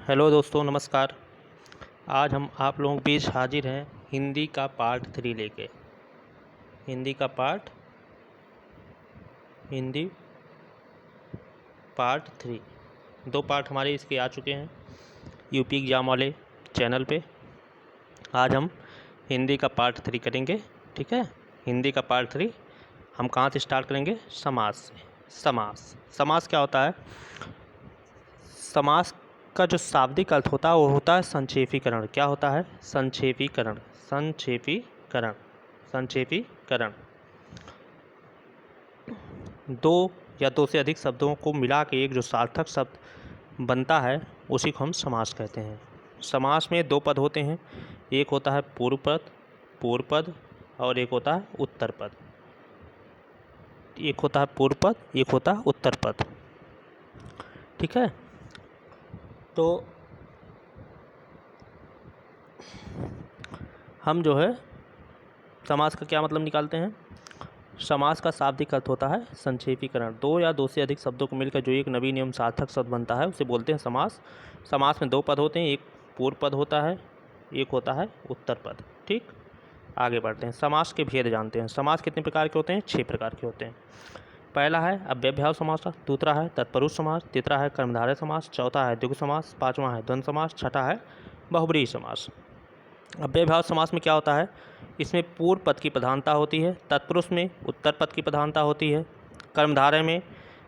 Hello दोस्तों, नमस्कार। आज हम आप लोगों के बीच हाजिर हैं हिंदी का पार्ट 3 लेके। हिंदी पार्ट 3 दो पार्ट हमारे इसके आ चुके हैं यूपी एग्जाम वाले चैनल पे। आज हम हिंदी का पार्ट 3 करेंगे, ठीक है। हिंदी का पार्ट 3 हम कहाँ से स्टार्ट करेंगे? समास से। समास क्या होता है? समास का जो शाब्दिक अर्थ होता है वो होता है संक्षेपीकरण। क्या होता है? संक्षेपीकरण। दो या दो से अधिक शब्दों को मिला के एक जो सार्थक शब्द बनता है उसी को हम समास कहते हैं। समास में दो पद होते हैं, एक होता है पूर्व पद और एक होता है उत्तर पद। एक होता है पूर्व पद, एक होता है उत्तर पद, ठीक है। तो हम जो है समास का क्या मतलब निकालते हैं? समास का शाब्दिक अर्थ होता है संक्षेपीकरण। दो या दो से अधिक शब्दों को मिलकर जो एक नवीन एवं सार्थक शब्द बनता है उसे बोलते हैं समास। समास में दो पद होते हैं, एक पूर्व पद होता है, एक होता है उत्तर पद, ठीक। आगे बढ़ते हैं, समास के भेद जानते हैं। समास कितने प्रकार के होते हैं? 6 प्रकार के होते हैं। पहला है अव्ययभाव समास, दूसरा है तत्पुरुष समास, तीसरा है कर्मधारय समास, चौथा है द्विगु समास, पांचवा है द्वंद्व समास, छठा है बहुब्रीहि समास। अव्ययभाव समास में क्या होता है? इसमें पूर्व पद की प्रधानता होती है, तत्पुरुष में उत्तर पद की प्रधानता होती है, कर्मधारय में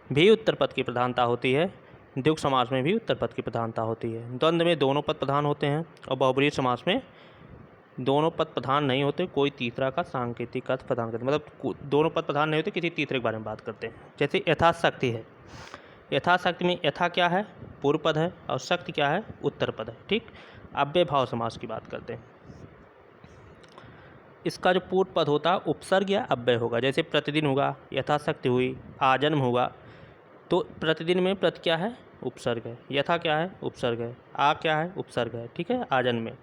भी उत्तर पद की प्रधानता होती है, द्विगु समास में भी उत्तर पद की प्रधानता होती है, द्वंद्व में दोनों पद प्रधान होते हैं और बहुब्रीहि समास में दोनों पद प्रधान नहीं होते, कोई तीसरा का सांकेतिक अर्थ प्रदान करते, मतलब दोनों पद प्रधान नहीं होते, किसी तीसरे के बारे में बात करते हैं। जैसे यथाशक्ति है, यथाशक्ति में यथा क्या है? पूर्व पद है और शक्ति क्या है? उत्तर पद है, ठीक। अव्ययभाव समास की बात करते हैं। इसका जो पूर्व पद होता है उपसर्ग या अव्यय होगा। जैसे प्रतिदिन होगा, यथाशक्ति हुई, आजन्म होगा, तो प्रतिदिन में प्रति क्या है? उपसर्ग है। यथा क्या है? उपसर्ग है। आ क्या है? उपसर्ग है, ठीक है। आजन्म में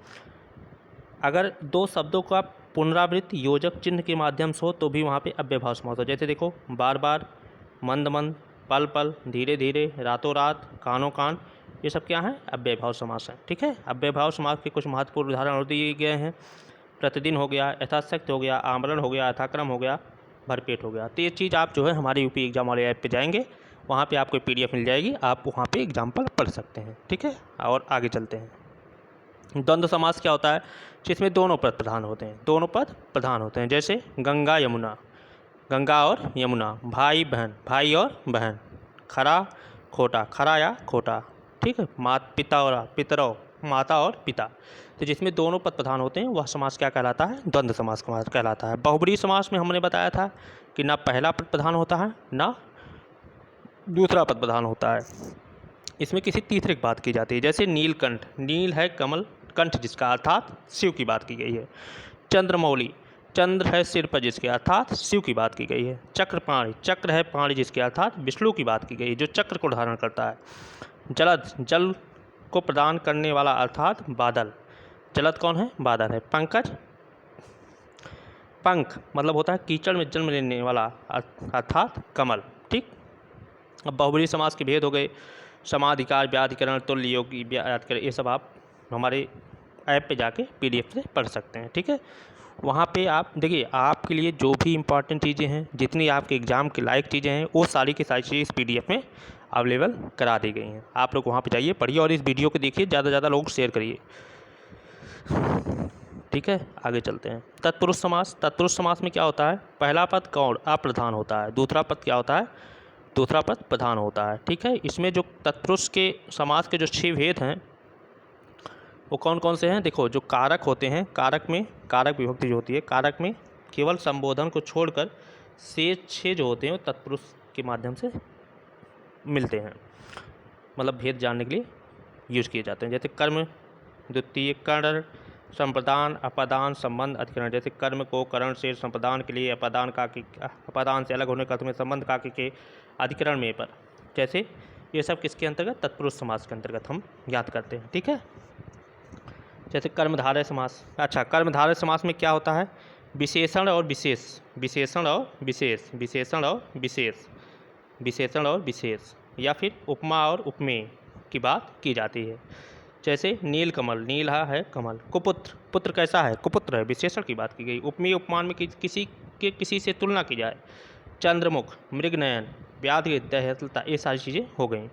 अगर दो शब्दों का पुनरावृत्ति योजक चिन्ह के माध्यम से हो तो भी वहाँ पे अव्ययभाव समास हो। जैसे देखो, बार बार, मंद मंद, पल पल, धीरे धीरे, रातों रात, कानों कान, ये सब क्या है? अव्ययभाव समास है, ठीक है। अव्ययभाव समास के कुछ महत्वपूर्ण उदाहरण और दिए गए हैं। प्रतिदिन हो गया, यथाशक्ति हो गया, आमरण हो गया, यथाक्रम हो गया, भरपेट हो गया। तो ये चीज़ आप जो है हमारे यूपी एग्जाम वाले ऐप पे जाएंगे, वहाँ पे आपको PDF मिल जाएगी, आप वहाँ पे एग्जाम्पल पढ़ सकते हैं, ठीक है। और आगे चलते हैं। द्वंद्व समास क्या होता है? जिसमें दोनों पद प्रधान होते हैं, दोनों पद प्रधान होते हैं। जैसे गंगा यमुना, गंगा और यमुना, भाई बहन, भाई और बहन, खरा खोटा, खरा या खोटा, ठीक है। पिता और पितरौ, माता और पिता। तो जिसमें दोनों पद प्रधान होते हैं वह समास क्या कहलाता है? द्वंद्व समास कहलाता है। बहुब्रीहि समास में हमने बताया था कि ना पहला पद प्रधान होता है ना दूसरा पद प्रधान होता है, इसमें किसी तीसरे की बात की जाती है। जैसे नीलकंठ, नील है कमल, कंठ जिसका अर्थात शिव की बात की गई है। चंद्रमौली, चंद्र है सिर पर जिसके अर्थात शिव की बात की गई है। चक्रपाणि, चक्र है पाणि जिसके अर्थात विष्णु की बात की गई है, जो चक्र को धारण करता है। जलद, जल को प्रदान करने वाला अर्थात बादल, जलद कौन है? बादल है। पंकज, पंख मतलब होता है कीचड़ में जन्म लेने वाला अर्थात कमल, ठीक। अब बहुब्रीहि समास के भेद हो गए, समाधिकार, व्याधिकरण, तुल्य योगी, व्याधिकरण, ये सब आप हमारे ऐप पे जाके PDF से पढ़ सकते हैं, ठीक है। वहाँ पे आप देखिए, आपके लिए जो भी इम्पॉर्टेंट चीज़ें हैं, जितनी आपके एग्ज़ाम के लायक चीज़ें हैं, वो सारी की सारी चीज़ें इस PDF में अवेलेबल करा दी गई हैं। आप लोग वहाँ पे जाइए, पढ़िए और इस वीडियो को देखिए, ज़्यादा से ज़्यादा लोग शेयर करिए, ठीक है। आगे चलते हैं। तत्पुरुष समास, तत्पुरुष समास में क्या होता है? पहला पद कौन? अप्रधान होता है, दूसरा पद क्या होता है? दूसरा पद प्रधान होता है, ठीक है। इसमें जो तत्पुरुष के समास के जो 6 भेद हैं वो कौन कौन से हैं? देखो, जो कारक होते हैं, कारक में कारक विभक्ति जो होती है, कारक में केवल संबोधन को छोड़कर शेष 6 जो होते हैं वो तत्पुरुष के माध्यम से मिलते हैं, मतलब भेद जानने के लिए यूज किए जाते हैं। जैसे कर्म द्वितीय, कर्ण, संप्रदान, अपादान, संबंध, अधिकरण। जैसे कर्म को करण से संप्रदान के लिए, अपादान का अपादान से अलग होने का अर्थ में, संबंध का के अधिकरण में पर। जैसे ये सब किसके अंतर्गत? तत्पुरुष समास के अंतर्गत हम याद करते हैं, ठीक है। जैसे कर्मधारय समास। अच्छा, कर्मधारय समास में क्या होता है? विशेषण और विशेष, विशेषण और विशेष, विशेषण और विशेष, विशेषण और विशेष, या फिर उपमा और उपमेय की बात की जाती है। जैसे नील कमल, नीला है कमल। कुपुत्र, पुत्र कैसा है, कुपुत्र है, विशेषण की बात की गई। उपमेय उपमान में किसी से तुलना की जाए। चंद्रमुख, मृगनयन, व्याधि, दहलता, ये सारी चीज़ें हो गई।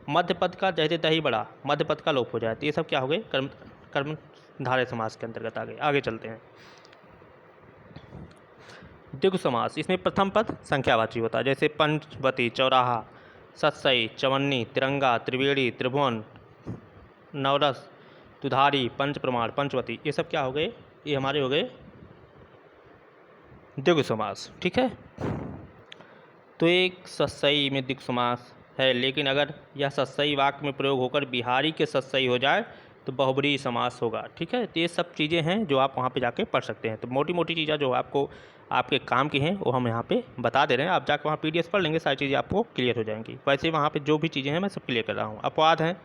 मध्य पद का जैसे दही बड़ा, मध्य पद का लोप हो जाए, तो ये सब क्या हो गए, कर्मधारय समास के अंतर्गत आ गए। आगे चलते हैं। द्विगु समास, इसमें प्रथम पद संख्यावाची होता है, जैसे पंचवती, चौराहा, सत्सई, चवन्नी, तिरंगा, त्रिवेणी, त्रिभुवन, नवरस, दुधारी, पंच प्रमाण, पंचवती, ये सब क्या हो गए, ये हमारे हो गए द्विगु समास। ठीक है, तो एक सत्सई में द्विगु समास है, लेकिन अगर यह सत्सई वाक्य में प्रयोग होकर बिहारी के सत्सई हो जाए तो बहुब्रीहि समास होगा। ठीक है, तो ये सब चीज़ें हैं जो आप वहाँ पे जाके पढ़ सकते हैं। तो मोटी मोटी चीज़ें जो आपको आपके काम की हैं वो हम यहाँ पे बता दे रहे हैं। आप जाकर वहाँ PDF पढ़ लेंगे, सारी चीज़ें आपको क्लियर हो जाएंगी। वैसे वहाँ पे जो भी चीज़ें हैं मैं सब क्लियर कर रहा हूँ। अपवाद हैं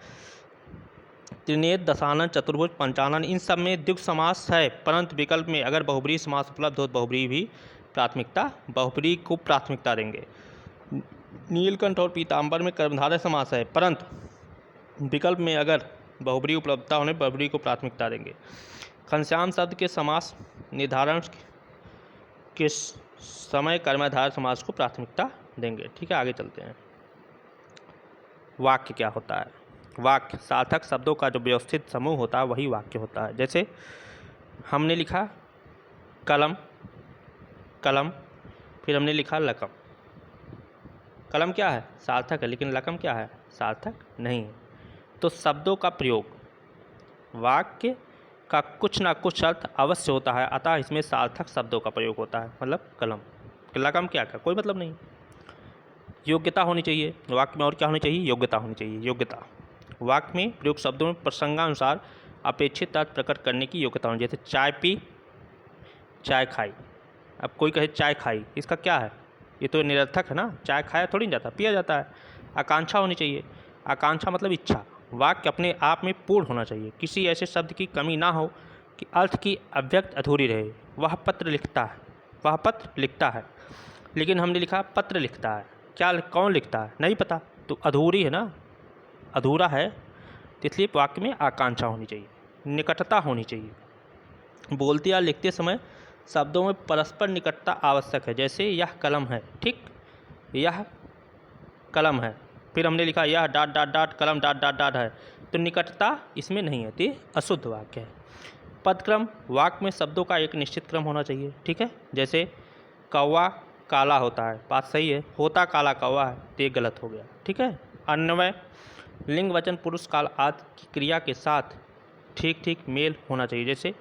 त्रिनेत्र, दशानन, चतुर्भुज, पंचानन, इन सब में द्विगु समास है, परंतु विकल्प में अगर बहुब्रीहि समास उपलब्ध हो तो बहुब्रीहि भी प्राथमिकता, बहुब्रीहि को प्राथमिकता देंगे। नीलकंठ और पीताम्बर में कर्मधारय समास है, परंतु विकल्प में अगर बहुब्रीहि उपलब्धता होने बहुब्रीहि को प्राथमिकता देंगे। घनश्याम शब्द के समास निर्धारण के समय कर्मधारय समास को प्राथमिकता देंगे। ठीक है, आगे चलते हैं। वाक्य क्या होता है? वाक्य सार्थक शब्दों का जो व्यवस्थित समूह होता है वही वाक्य होता है। जैसे हमने लिखा कलम, कलम, फिर हमने लिखा लकम। कलम क्या है, सार्थक है, लेकिन लकम क्या है, सार्थक नहीं है। तो शब्दों का प्रयोग वाक्य का कुछ ना कुछ अर्थ अवश्य होता है, अतः इसमें सार्थक शब्दों का प्रयोग होता है। मतलब कलम, लकम क्या का कोई मतलब नहीं। योग्यता होनी चाहिए वाक्य में, और क्या होनी चाहिए, योग्यता होनी चाहिए। योग्यता वाक्य में प्रयुक्त शब्दों में प्रसंगानुसार अपेक्षित अर्थ प्रकट करने की योग्यता होनी। जैसे चाय पी, चाय खाई। अब कोई कहे चाय खाई, इसका क्या है, ये तो निरर्थक है ना, चाय खाया थोड़ी नहीं जाता, पिया जाता है। आकांक्षा होनी चाहिए, आकांक्षा मतलब इच्छा। वाक्य अपने आप में पूर्ण होना चाहिए, किसी ऐसे शब्द की कमी ना हो कि अर्थ की अव्यक्त अधूरी रहे। वह पत्र लिखता है, वह पत्र लिखता है, लेकिन हमने लिखा पत्र लिखता है, क्या कौन लिखता है नहीं पता, तो अधूरी है ना, अधूरा है। तो इसलिए वाक्य में आकांक्षा होनी चाहिए, निकटता होनी चाहिए। बोलते या लिखते समय शब्दों में परस्पर निकटता आवश्यक है। जैसे यह कलम है, ठीक, यह कलम है, फिर हमने लिखा यह डाट डाट डाट कलम डाट डाट डाट है, तो निकटता इसमें नहीं है, तो ये अशुद्ध वाक्य है। पदक्रम वाक्य में शब्दों का एक निश्चित क्रम होना चाहिए। ठीक है, जैसे कौवा काला होता है, बात सही है, होता काला कौवा है, तो ये गलत हो गया। ठीक है, अन्वय लिंग वचन पुरुष काल आदि की क्रिया के साथ ठीक ठीक मेल होना चाहिए। जैसे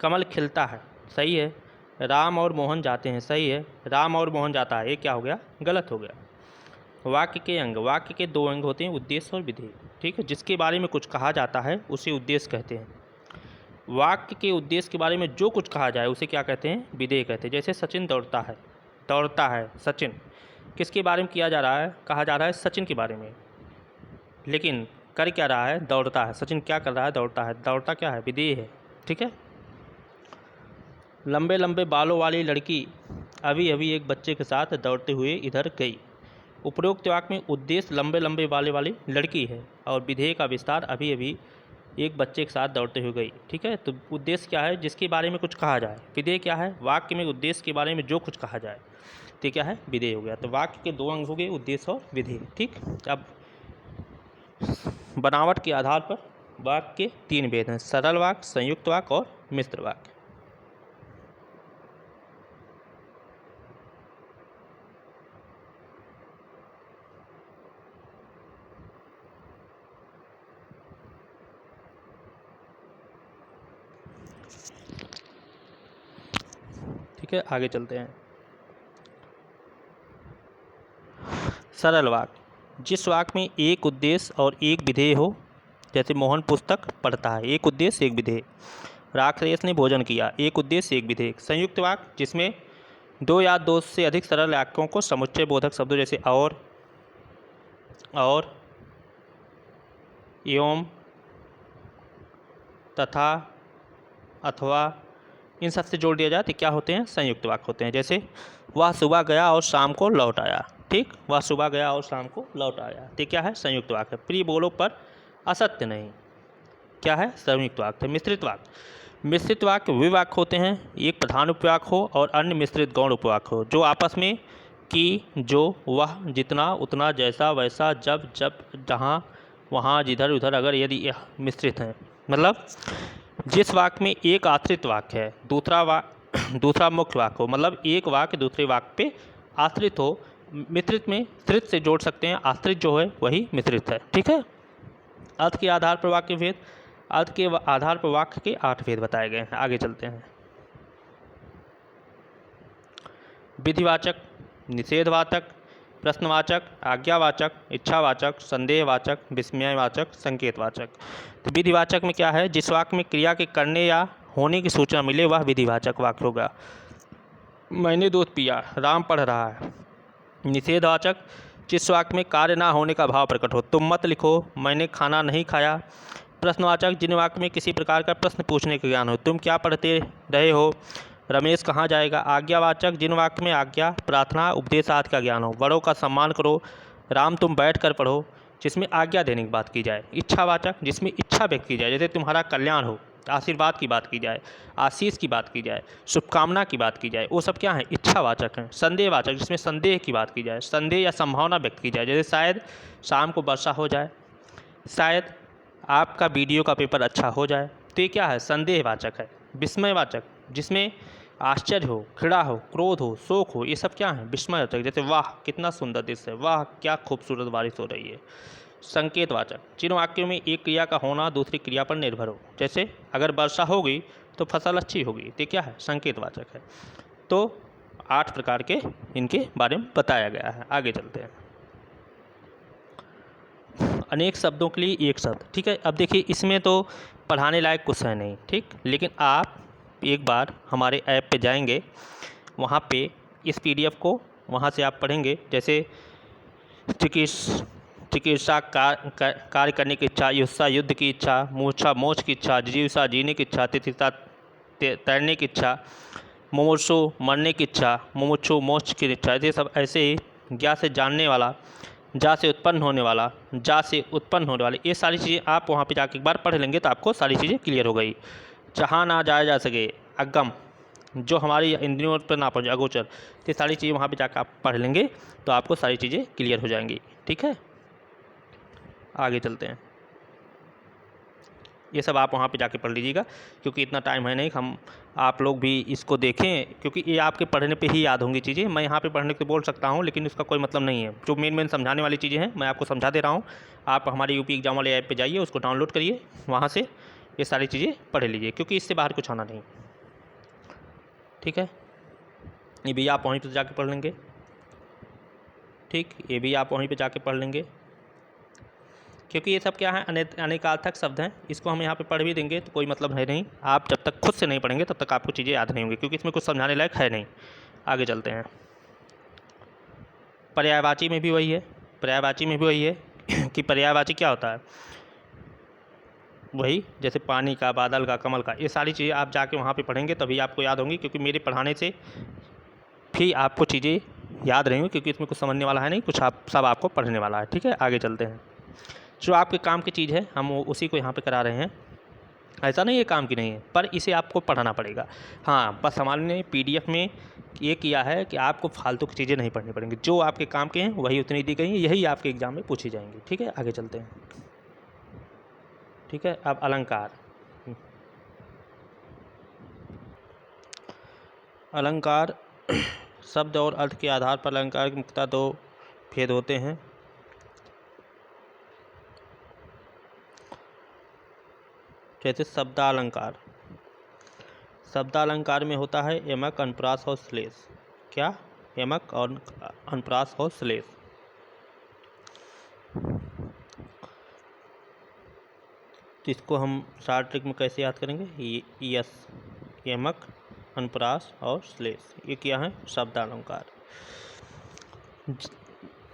कमल खिलता है, सही है, राम और मोहन जाते हैं, सही है, राम और मोहन जाता है, ये क्या हो गया, गलत हो गया। वाक्य के अंग, वाक्य के दो अंग होते हैं, उद्देश्य और विधेय। ठीक है, जिसके बारे में कुछ कहा जाता है उसे उद्देश्य कहते हैं। वाक्य के उद्देश्य के बारे में जो कुछ कहा जाए उसे क्या कहते हैं, विधेय कहते हैं। जैसे सचिन दौड़ता है, दौड़ता है सचिन, किसके बारे में किया जा रहा है, कहा जा रहा है सचिन के बारे में, लेकिन कर क्या रहा है, दौड़ता है। सचिन क्या कर रहा है, दौड़ता है, दौड़ता क्या है, विधेय है। ठीक है, लंबे लंबे बालों वाली लड़की अभी अभी एक बच्चे के साथ दौड़ते हुए इधर गई। उपरोक्त वाक्य में उद्देश्य लंबे लंबे बालों वाली लड़की है और विधेय का विस्तार अभी अभी एक बच्चे के साथ दौड़ते हुए गई। ठीक है, तो उद्देश्य क्या है, जिसके बारे में कुछ कहा जाए। विधेय क्या है, वाक्य में उद्देश्य के बारे में जो कुछ कहा जाए, तो क्या है, विधेय हो गया। तो वाक्य के दो अंग हो गए, उद्देश्य और विधेय। ठीक, अब बनावट के आधार पर वाक्य के तीन भेद हैं, सरल वाक्य, संयुक्त वाक्य और मिश्र वाक्य। ठीक है, आगे चलते हैं। सरल वाक्य, जिस वाक्य में एक उद्देश्य और एक विधेय हो। जैसे मोहन पुस्तक पढ़ता है, एक उद्देश्य एक विधेय। राक्षस ने भोजन किया, एक उद्देश्य एक विधेय। संयुक्त वाक्य, जिसमें दो या दो से अधिक सरल वाक्यों को समुच्चय बोधक शब्दों जैसे और एवं, तथा, अथवा, इन सब से जोड़ दिया जाए तो क्या होते हैं, संयुक्त वाक्य होते हैं। जैसे वह सुबह गया और शाम को लौट आया। ठीक, वह सुबह गया और शाम को लौट आया, तो क्या है, संयुक्त वाक्य। प्रिय बोलो पर असत्य नहीं। क्या है? संयुक्त वाक्य। मिश्रित वाक्य। मिश्रित वाक्य वे वाक्य होते हैं एक प्रधान उपवाक्य हो और अन्य मिश्रित गौण उपवाक्य हो, जो आपस में कि, जो, वह, जितना, उतना, जैसा, वैसा, जब, जहाँ, वहाँ, जिधर, उधर, अगर, यदि यह मिश्रित हैं। मतलब जिस वाक्य में एक आश्रित वाक्य है, दूसरा मुख्य वाक्य हो, मतलब एक वाक्य दूसरे वाक्य पे आश्रित हो। मिश्रित में श्रित से जोड़ सकते हैं, आश्रित जो है वही मिश्रित है। ठीक है। अर्थ के आधार पर वाक्य भेद। अर्थ के आधार पर वाक्य के 8 भेद बताए गए हैं। आगे चलते हैं। विधिवाचक, निषेधवाचक, प्रश्नवाचक, आज्ञावाचक, इच्छावाचक, संदेहवाचक, विस्मयवाचक, संकेतवाचक। तो विधिवाचक में क्या है? जिस वाक्य में क्रिया के करने या होने की सूचना मिले वह विधिवाचक वाक्य होगा। मैंने दूध पिया, राम पढ़ रहा है। निषेधवाचक, जिस वाक्य में कार्य ना होने का भाव प्रकट हो, तुम मत लिखो, मैंने खाना नहीं खाया। प्रश्नवाचक, जिन वाक्य में किसी प्रकार का प्रश्न पूछने का ज्ञान हो, तुम क्या पढ़ते रहे हो, रमेश कहाँ जाएगा। आज्ञावाचक, जिन वाक्य में आज्ञा, प्रार्थना, उपदेश आदि का ज्ञान हो, बड़ों का सम्मान करो, राम तुम बैठ कर पढ़ो, जिसमें आज्ञा देने की बात की जाए। इच्छावाचक, जिसमें इच्छा व्यक्त की जाए, जैसे तुम्हारा कल्याण हो, आशीर्वाद की बात की जाए, आशीष की बात की जाए, शुभकामना की बात की जाए, वो सब क्या है? इच्छावाचक हैं। संदेहवाचक, जिसमें संदेह की बात की जाए, संदेह या संभावना व्यक्त की जाए, जैसे शायद शाम को वर्षा हो जाए, शायद आपका वीडियो का पेपर अच्छा हो जाए, तो ये क्या है? संदेहवाचक है। विस्मयवाचक, जिसमें आश्चर्य हो, घृणा हो, क्रोध हो, शोक हो, ये सब क्या है? विस्मयवाचक, जैसे वाह कितना सुंदर दृश्य है, वाह क्या खूबसूरत बारिश हो रही है। संकेतवाचक, जिन वाक्यों में एक क्रिया का होना दूसरी क्रिया पर निर्भर हो, जैसे अगर वर्षा होगी तो फसल अच्छी होगी, तो क्या है? संकेतवाचक है। तो 8 प्रकार के इनके बारे में बताया गया है। आगे चलते हैं। अनेक शब्दों के लिए एक शब्द। ठीक है। अब देखिए इसमें तो पढ़ाने लायक कुछ है नहीं, ठीक, लेकिन आप एक बार हमारे ऐप पे जाएंगे, वहाँ पे इस PDF को वहाँ से आप पढ़ेंगे, जैसे चिकित्सा कार्य करने की इच्छा, युत्सा युद्ध की इच्छा, मूर्छा मोक्ष की इच्छा, जिजीविषा जीने की इच्छा, तितिक्षा तैरने की इच्छा, मुमुक्षु मरने की इच्छा, मुमुक्षु मोक्ष की इच्छा, ये सब ऐसे ही ज्ञा से जानने वाला, जा से उत्पन्न होने वाला, जा से उत्पन्न होने वाले, ये सारी चीज़ें आप वहाँ पे जाके एक बार पढ़ लेंगे तो आपको सारी चीज़ें क्लियर हो गई। जहाँ ना जाया जा सके, अगम, जो हमारी इंद्रियों पर ना पहुँचे, अगोचर, ये सारी चीज़ें वहाँ पे जाकर आप पढ़ लेंगे तो आपको सारी चीज़ें क्लियर हो जाएंगी। ठीक है। आगे चलते हैं। ये सब आप वहाँ पे जाके पढ़ लीजिएगा, क्योंकि इतना टाइम है नहीं हम आप लोग भी इसको देखें, क्योंकि ये आपके पढ़ने पे ही याद होंगी चीज़ें। मैं यहाँ पे पढ़ने को बोल सकता हूँ, लेकिन इसका कोई मतलब नहीं है। जो मेन समझाने वाली चीज़ें हैं मैं आपको समझा दे रहा हूँ। आप हमारे UP एग्जाम वाले ऐप पे जाइए, उसको डाउनलोड करिए, वहाँ से ये सारी चीज़ें पढ़ लीजिए, क्योंकि इससे बाहर कुछ आना नहीं। ठीक है। ये भी आप वहीं पर जाके पढ़ लेंगे। ठीक, ये भी आप वहीं पर जाके पढ़ लेंगे, क्योंकि ये सब क्या है? अनेकार्थक शब्द हैं। इसको हम यहाँ पे पढ़ भी देंगे तो कोई मतलब है नहीं। आप जब तक खुद से नहीं पढ़ेंगे तब तक आपको चीज़ें याद नहीं होंगी, क्योंकि इसमें कुछ समझाने लायक है नहीं। आगे चलते हैं। पर्यायवाची में भी वही है। पर्यायवाची में भी वही है कि पर्यायवाची क्या होता है? वही जैसे पानी का, बादल का, कमल का, ये सारी चीज़ें आप जाके वहाँ पर पढ़ेंगे तभी आपको याद होंगी, क्योंकि मेरे पढ़ाने से भी आपको चीज़ें याद रहेंगी, क्योंकि इसमें कुछ समझने वाला है नहीं, कुछ आप सब आपको पढ़ने वाला है। ठीक है। आगे चलते हैं। जो आपके काम की चीज़ है हम उसी को यहाँ पे करा रहे हैं। ऐसा नहीं है काम की नहीं है, पर इसे आपको पढ़ना पड़ेगा। हाँ, बस हमारे PDF में ये किया है कि आपको फालतू की चीज़ें नहीं पढ़नी पड़ेंगी। जो आपके काम के हैं वही उतनी दी गई हैं, यही आपके एग्ज़ाम में पूछी जाएंगी। ठीक है। आगे चलते हैं। ठीक है। अब अलंकार। अलंकार शब्द और अर्थ के आधार पर अलंकार के मुख्यतः 2 भेद होते हैं। जैसे शब्दालंकार। शब्दालंकार में होता है यमक, अनुप्रास और श्लेष। क्या? यमक और अनुप्रास और श्लेष। तो इसको हम शॉर्ट ट्रिक में कैसे याद करेंगे? यस, यमक, अनुप्रास और श्लेष, ये क्या है? शब्दालंकार।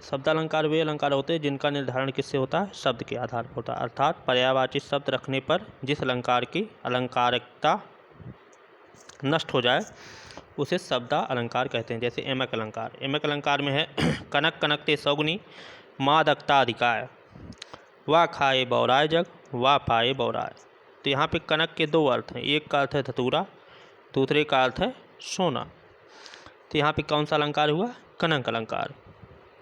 शब्दालंकार वे अलंकार होते हैं जिनका निर्धारण किससे होता है? शब्द के आधार पर होता है। अर्थात पर्यायवाची शब्द रखने पर जिस अलंकार की अलंकारिकता नष्ट हो जाए उसे शब्दा अलंकार कहते हैं। जैसे एमक अलंकार। एमक अलंकार में है कनक कनकते सौगुनी, माँ दक्ता अधिकाय, वाह खाए बौराय जग, वाह पाए बौराय। तो यहाँ पे कनक के दो अर्थ हैं, एक का अर्थ है धतूरा, दूसरे का अर्थ है सोना। तो यहाँ पे कौन सा अलंकार हुआ? कनक अलंकार,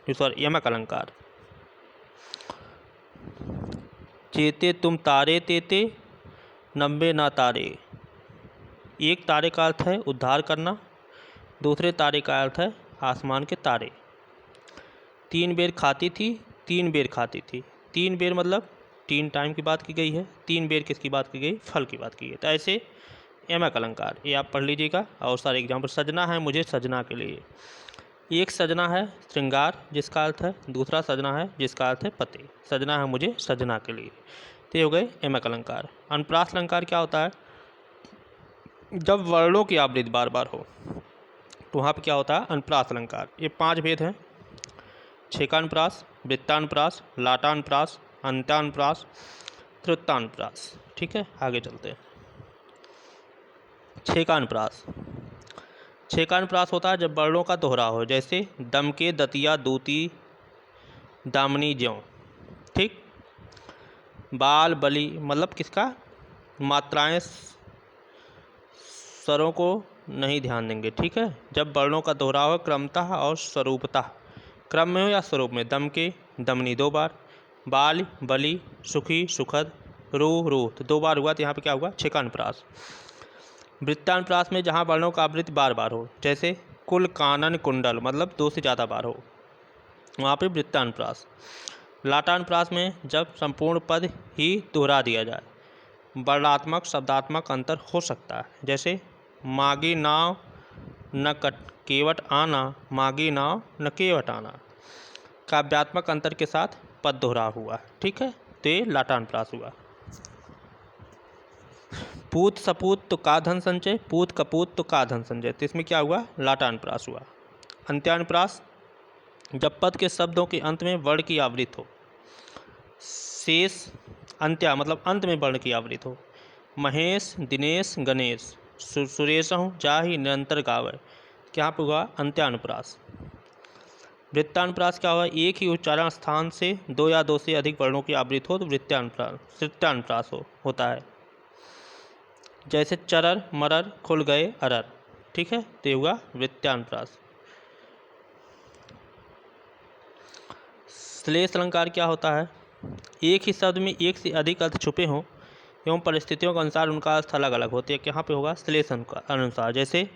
सॉरी यमक अलंकार। चेते तुम तारे तेते, नब्बे ना तारे। एक तारे का अर्थ है उद्धार करना, दूसरे तारे का अर्थ है आसमान के तारे। 3 बेर खाती थी, 3 बेर खाती थी। 3 बेर मतलब 3 टाइम की बात की गई है। 3 बेर किसकी बात की गई? फल की बात की गई। तो ऐसे यमक अलंकार ये आप पढ़ लीजिएगा। और सारे एग्जाम्पल, सजना है मुझे सजना के लिए। एक सजना है श्रृंगार जिसका अर्थ है, दूसरा सजना है जिसका अर्थ है पति। सजना है मुझे सजना के लिए। तो ये हो गए यमक अलंकार। अनुप्रास अलंकार क्या होता है? जब वर्णों की आवृत्ति बार बार हो तो वहाँ पर क्या होता है? अनुप्रास अलंकार। ये 5 भेद हैं: छेकानुप्रास, वृत्तानुप्रास, लाटानुप्रास, अंत्यानुप्रास, तृतीयानुप्रास। ठीक है, आगे चलते हैं। छेकानुप्रास। छेकानुप्रास होता है जब वर्णों का दोहरा हो, जैसे दम के, दतिया, दूती, दामनी, ज्यों। ठीक। बाल, बलि मतलब किसका? मात्राएं स्वरों को नहीं ध्यान देंगे। ठीक है, जब वर्णों का दोहराव हो क्रमतः और स्वरूपतः, क्रम में हो या स्वरूप में। दम के, दमनी 2 बार, बाल, बलि, सुखी, सुखद, रूह, रूह तो 2 बार हुआ। तो यहाँ पे क्या हुआ? छेकानुप्रास। वृत्तानुप्रास में जहाँ वर्णों का आवृत्ति बार बार हो, जैसे कुल, कानन, कुंडल मतलब 2 से ज़्यादा बार हो, वहाँ पे वृत्तानुप्रास। लाटानुप्रास में जब संपूर्ण पद ही दोहरा दिया जाए, वर्णात्मक शब्दात्मक अंतर हो सकता है, जैसे मागी नाव न केवट आना, मागी नाव न केवट आना। काव्यात्मक अंतर के साथ पद दोहरा हुआ। ठीक है, तो ये लाटानुप्रास हुआ। पूत सपूत तो का धन संचय, पूत कपूत तो का धन संचय। तो इसमें क्या हुआ? लाटानुप्रास हुआ। अंत्यानुप्रास जब पद के शब्दों के अंत में वर्ण की आवृत्ति हो। शेष, अंत्या मतलब अंत में वर्ण की आवृत्ति हो। महेश, दिनेश, गणेश, सुरेश हूँ जाहि निरंतर गावे। क्या हुआ? अंत्यानुप्रास। वृत्तानुप्रास क्या हुआ? एक ही उच्चारण स्थान से 2 या 2 से अधिक वर्णों की आवृत्ति हो तो वृत्तानुप्रास होता है, जैसे चरर, मरर, खुल गए, अरर। ठीक है, तो हुआ वृत्तानुप्रास। श्लेष अलंकार क्या होता है? एक ही शब्द में एक से अधिक अर्थ छुपे हों एवं परिस्थितियों के अनुसार उनका अर्थ अलग अलग होते हैं। यहाँ पे होगा श्लेष अनुसार, जैसे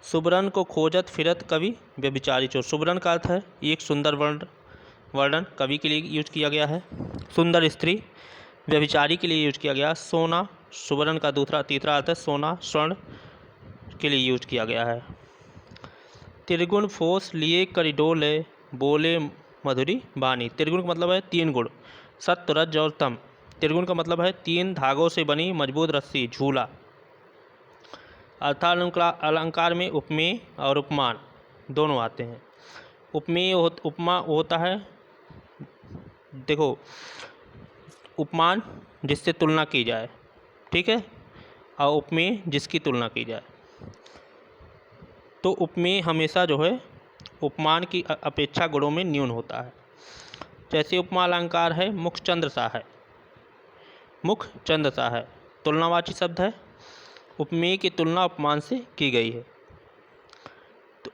सुबरन को खोजत फिरत कवि व्यभिचारी चोर। सुबरन का अर्थ है एक सुंदर वर्णन, कवि के लिए यूज किया गया है। सुंदर स्त्री, व्यभिचारी के लिए यूज किया गया। सोना, सुबरन का तीसरा अर्थ है सोना, स्वर्ण के लिए यूज किया गया है। त्रिगुण फोस लिए करिडोले, बोले मधुरी बानी। त्रिगुण का मतलब है 3 गुण, सत्व, रज और तम। त्रिगुण का मतलब है 3 धागों से बनी मजबूत रस्सी, झूला। अर्थालंकार में उपमेय और उपमान दोनों आते हैं। उपमेय उपमा होता है, देखो, उपमान जिससे तुलना की जाए, ठीक है, और उपमेय जिसकी तुलना की जाए। तो उपमेय हमेशा जो है उपमान की अपेक्षा गुणों में न्यून होता है। जैसे उपमा अलंकार है मुख चंद्र सा है, मुख चंद्र सा है तुलनावाची शब्द है। उपमेय की तुलना उपमान से की गई है। तो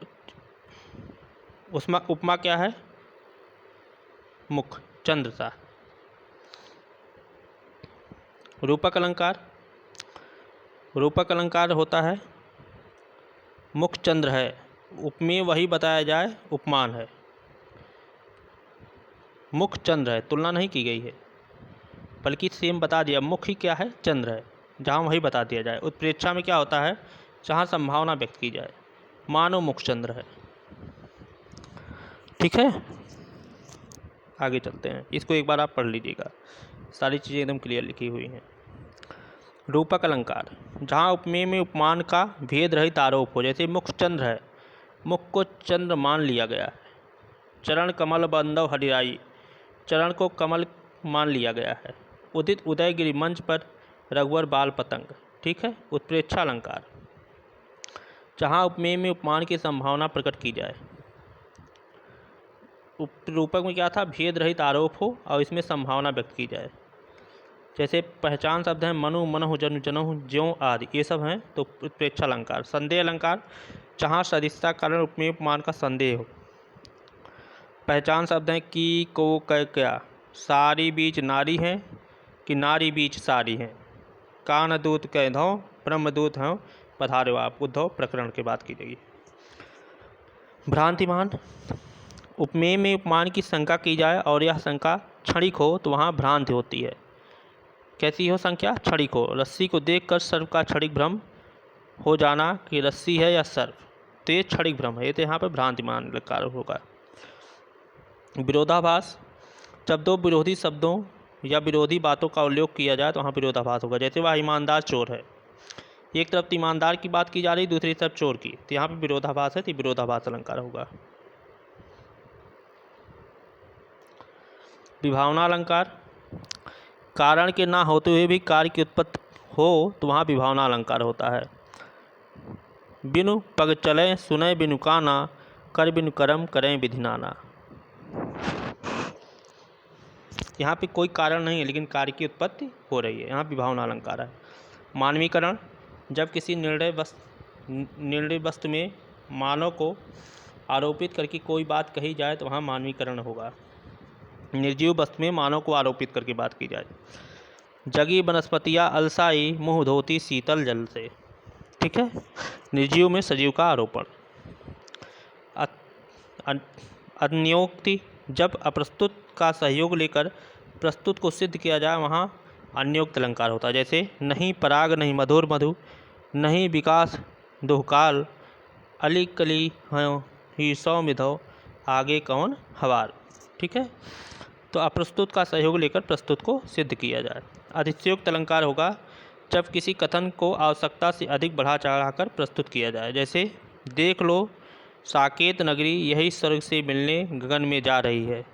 उसमें उपमा क्या है? मुख चंद्र सा। रूपक अलंकार, रूपक अलंकार होता है मुख चंद्र है, उपमेय वही बताया जाए उपमान है। मुख चंद्र है, तुलना नहीं की गई है, बल्कि सेम बता दिया, मुख ही क्या है? चंद्र है, जहाँ वही बता दिया जाए। उत्प्रेक्षा में क्या होता है? जहाँ संभावना व्यक्त की जाए, मानो मुख चंद्र है। ठीक है, आगे चलते हैं। इसको एक बार आप पढ़ लीजिएगा, सारी चीज़ें एकदम क्लियर लिखी हुई हैं। रूपक अलंकार, जहाँ उपमेय में उपमान का भेद रहित आरोप हो, जैसे मुख चंद्र है, मुख को चंद्र मान लिया गया है। चरण कमल बंदव हरिराई, चरण को कमल मान लिया गया है। उदित उदयगिरि मंच पर रघुवर बाल पतंग। ठीक है। उत्प्रेक्षा अलंकार, जहाँ उपमेय में उपमान की संभावना प्रकट की जाए। रूपक में क्या था? भेद रहित आरोप हो और इसमें संभावना व्यक्त की जाए। जैसे पहचान शब्द हैं मनु, मनहु, जनु, जनहु, ज्यों आदि, ये सब हैं तो उत्प्रेक्षालंकार। संदेह अलंकार, जहाँ सदिशता कारण उपमेय उपमान का संदेह हो। पहचान शब्द हैं की, को, कै, क्या। सारी बीच नारी हैं कि नारी बीच सारी हैं। कान दूत कह धो, ब्रह्मदूत हैं पधारे आप। उद्धव प्रकरण की बात की जाएगी। भ्रांतिमान, उपमेय में उपमान की शंका की जाए और यह शंका क्षणिक हो तो वहाँ भ्रांति होती है। कैसी हो संख्या? क्षणिक हो। रस्सी को देखकर सर्प का क्षणिक भ्रम हो जाना कि रस्सी है या सर्प, तो ये क्षणिक भ्रम है, ये तो यहाँ पर भ्रांतिमान अलंकार होगा। विरोधाभास, जब दो विरोधी शब्दों या विरोधी बातों का उल्लेख किया जाए तो वहाँ विरोधाभास होगा। जैसे वह ईमानदार चोर है, एक तरफ ईमानदार की बात की जा रही, दूसरी तरफ चोर की, तो यहाँ पे विरोधाभास है, तो विरोधाभास अलंकार होगा। विभावना अलंकार, कारण के ना होते हुए भी कार्य की उत्पत्ति हो तो वहाँ विभावना अलंकार होता है। बिनु पग चले सुने बिनु काना, कर बिनु करम करें विधि नाना। यहाँ पे कोई कारण नहीं है लेकिन कार्य की उत्पत्ति हो रही है, यहाँ विभावना अलंकार है। मानवीकरण, जब किसी निर्णय वस्तु में मानव को आरोपित करके कोई बात कही जाए तो वहाँ मानवीकरण होगा। निर्जीव वस्तु में मानव को आरोपित करके बात की जाए। जगी वनस्पतियाँ अलसाई, मुँह धोती शीतल जल से। ठीक है, निर्जीव में सजीव का आरोपण। अन्योक्ति, जब अप्रस्तुत का सहयोग लेकर प्रस्तुत को सिद्ध किया जाए वहाँ अन्योक्त अलंकार होता है। जैसे नहीं पराग नहीं मधुर मधु, नहीं विकास दुहकाल, अली कली हैं ही सौ मिधो, आगे कौन हवार। ठीक है, तो अप्रस्तुत का सहयोग लेकर प्रस्तुत को सिद्ध किया जाए। अतिशयोक्त अलंकार होगा जब किसी कथन को आवश्यकता से अधिक बढ़ा चढ़ाकर प्रस्तुत किया जाए। जैसे देख लो साकेत नगरी, यही स्वर्ग से मिलने गगन में जा रही है।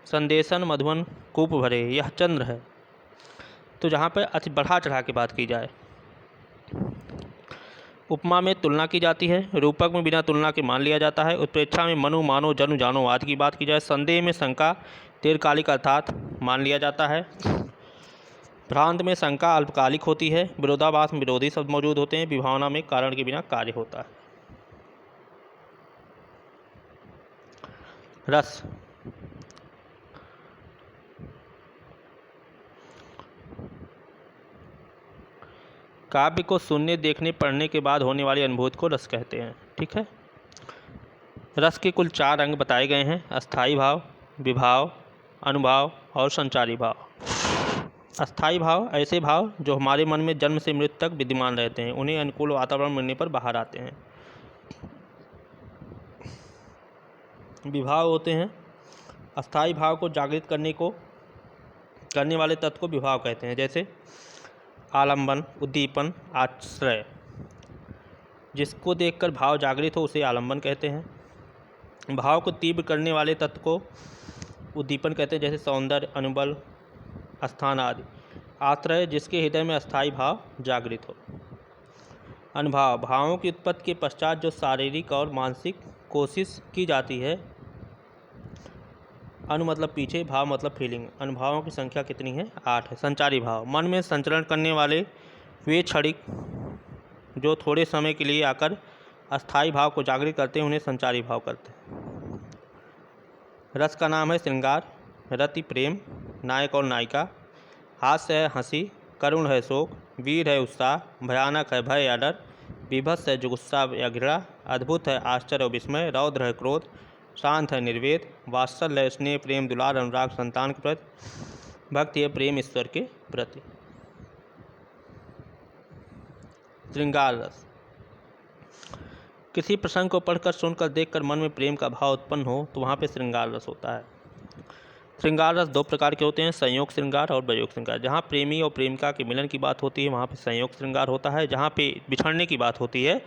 संदेशन मधुवन कूप भरे, यह चंद्र है। तो जहाँ पर अति बढ़ा चढ़ा के बात की जाए। उपमा में तुलना की जाती है, रूपक में बिना तुलना के मान लिया जाता है। उत्प्रेक्षा में मनु, मानो, जनु, जानो आदि की बात की जाए। संदेह में शंका दीर्घकालिक अर्थात मान लिया जाता है। भ्रांत में शंका अल्पकालिक होती है। विरोधाभास में विरोधी शब्द मौजूद होते हैं। विभावना में कारण के बिना कार्य होता है। रस, काव्य को सुनने देखने पढ़ने के बाद होने वाली अनुभूति को रस कहते हैं। ठीक है, रस के कुल 4 अंग बताए गए हैं: अस्थायी भाव, विभाव, अनुभाव और संचारी भाव। अस्थायी भाव ऐसे भाव जो हमारे मन में जन्म से मृत्यु तक विद्यमान रहते हैं, उन्हें अनुकूल वातावरण मिलने पर बाहर आते हैं। विभाव होते हैं अस्थायी भाव को जागृत करने वाले तत्व को विभाव कहते हैं। जैसे आलंबन, उद्दीपन, आश्रय, जिसको देखकर भाव जागृत हो उसे आलंबन कहते हैं। भाव को तीव्र करने वाले तत्व को उद्दीपन कहते हैं, जैसे सौंदर्य, अनुबल, स्थान आदि। आश्रय, जिसके हृदय में अस्थायी भाव जागृत हो। अनुभाव, भावों की उत्पत्ति के पश्चात जो शारीरिक और मानसिक कोशिश की जाती है। अनु मतलब पीछे, भाव मतलब फीलिंग। अनुभावों की संख्या कितनी है? 8 है। संचारी भाव, मन में संचरण करने वाले वे क्षणिक जो थोड़े समय के लिए आकर अस्थायी भाव को जागृत करते हैं, उन्हें संचारी भाव करते हैं। रस का नाम है श्रृंगार, रति प्रेम, नायक और नायिका, हास्य है हंसी, करुण है शोक, वीर है उत्साह, भयानक है भय या डर, बीभत्स है जुगुस्सा या घृणा, अद्भुत है आश्चर्य और विस्मय, रौद्र है क्रोध, शांत है निर्वेद, वात्सल्य है स्नेह प्रेम दुलार अनुराग संतान के प्रति, भक्ति है प्रेम ईश्वर के प्रति। श्रृंगार रस, किसी प्रसंग को पढ़कर सुनकर देखकर मन में प्रेम का भाव उत्पन्न हो तो वहाँ पे श्रृंगार रस होता है। श्रृंगार रस 2 प्रकार के होते हैं, संयोग श्रृंगार और वियोग श्रृंगार। जहाँ प्रेमी और प्रेमिका के मिलन की बात होती है वहाँ पे संयोग श्रृंगार होता है, जहाँ पे बिछड़ने की बात होती है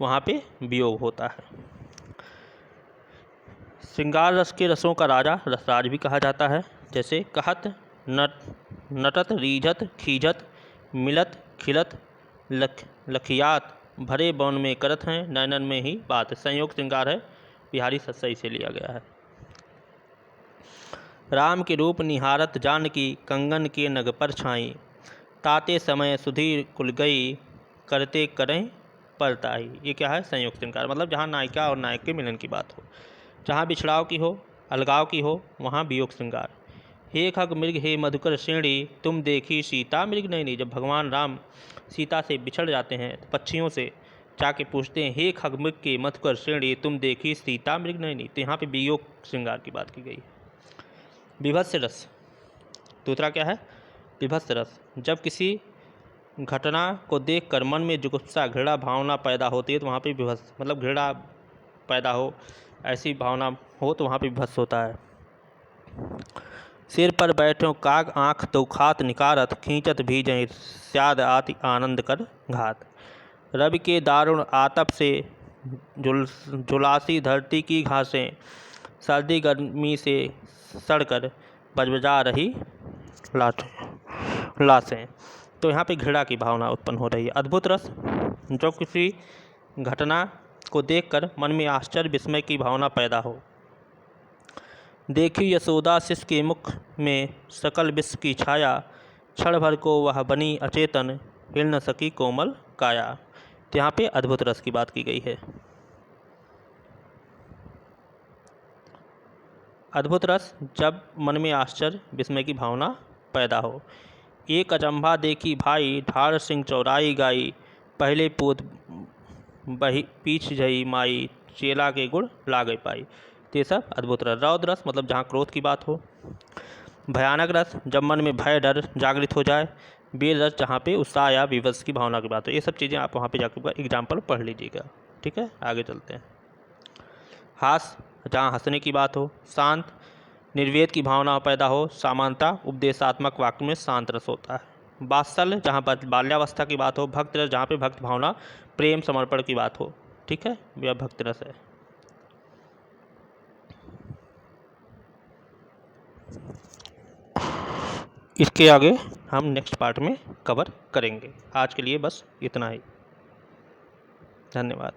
वहाँ पे वियोग होता है। श्रृंगार रस के रसों का राजा रसराज भी कहा जाता है। जैसे कहत, नटत, रीझत, खीझत, मिलत, खिलत, लखियात, भरे बौन में करत हैं, नैनन में ही बात। संयोग श्रृंगार है, बिहारी सत्सई से लिया गया है। राम के रूप निहारत जानकी, कंगन के नग पर छाई। ताते समय सुधीर कुल गई, करते करें परताई। ये क्या है? संयुक्त श्रृंगार। मतलब जहाँ नायिका और नायक के मिलन की बात हो, जहाँ बिछड़ाव की हो, अलगाव की हो, वहाँ वियोग श्रृंगार। हे खग मृग हे मधुकर श्रेणी, तुम देखी सीता मृग नयनी। जब भगवान राम सीता से बिछड़ जाते हैं तो पक्षियों से जाके पूछते हैं, हे खग मृग के मधुकर श्रेणी, तुम देखी सीता मृग नयनी। तो यहाँ पे वियोग श्रृंगार की बात की गई है। विभत्स रस, दूसरा क्या है? विभत्स रस। जब किसी घटना को देखकर मन में जुगुप्सा घृणा भावना पैदा होती है तो वहाँ पे विभत्स, मतलब घृणा पैदा हो, ऐसी भावना हो तो वहाँ पे विभत्स होता है। सिर पर बैठो काग आँख तो खात निकारत, खींचत भीजय स्याद आति आनंद कर घात। रवि के दारुण आतप से झुलासी धरती की घासें, सर्दी गर्मी से सड़कर बजबजा रही लाशें। तो यहाँ पे घृणा की भावना उत्पन्न हो रही है। अद्भुत रस, जो किसी घटना को देखकर मन में आश्चर्य विस्मय की भावना पैदा हो। देखी यशोदा शिशु के मुख में सकल विश्व की छाया, क्षण भर को वह बनी अचेतन, हिल न सकी कोमल काया। तो यहाँ पे अद्भुत रस की बात की गई है। अद्भुत रस, जब मन में आश्चर्य विस्मय की भावना पैदा हो। एक अचंभा देखी भाई, ढार सिंह चौराई गाई, पहले पूत बही पीछ जई माई, चेला के गुण लागे पाई। तो ये सब अद्भुत रस। रौद्र रस, मतलब जहाँ क्रोध की बात हो। भयानक रस, जब मन में भय डर जागृत हो जाए। वीर रस, जहाँ पे उत्साह या विवश की भावना की बात हो। ये सब चीज़ें आप वहाँ पे जाकर एग्जाम्पल पढ़ लीजिएगा। ठीक है, आगे चलते हैं। हास, जहाँ हंसने की बात हो। शांत, निर्वेद की भावना पैदा हो। समानता, उपदेशात्मक वाक्य में शांत रस होता है। वात्सल्य, जहाँ बाल्यावस्था की बात हो। भक्त रस, जहाँ पे भक्त भावना प्रेम समर्पण की बात हो। ठीक है, यह भक्त रस है। इसके आगे हम नेक्स्ट पार्ट में कवर करेंगे। आज के लिए बस इतना ही। धन्यवाद।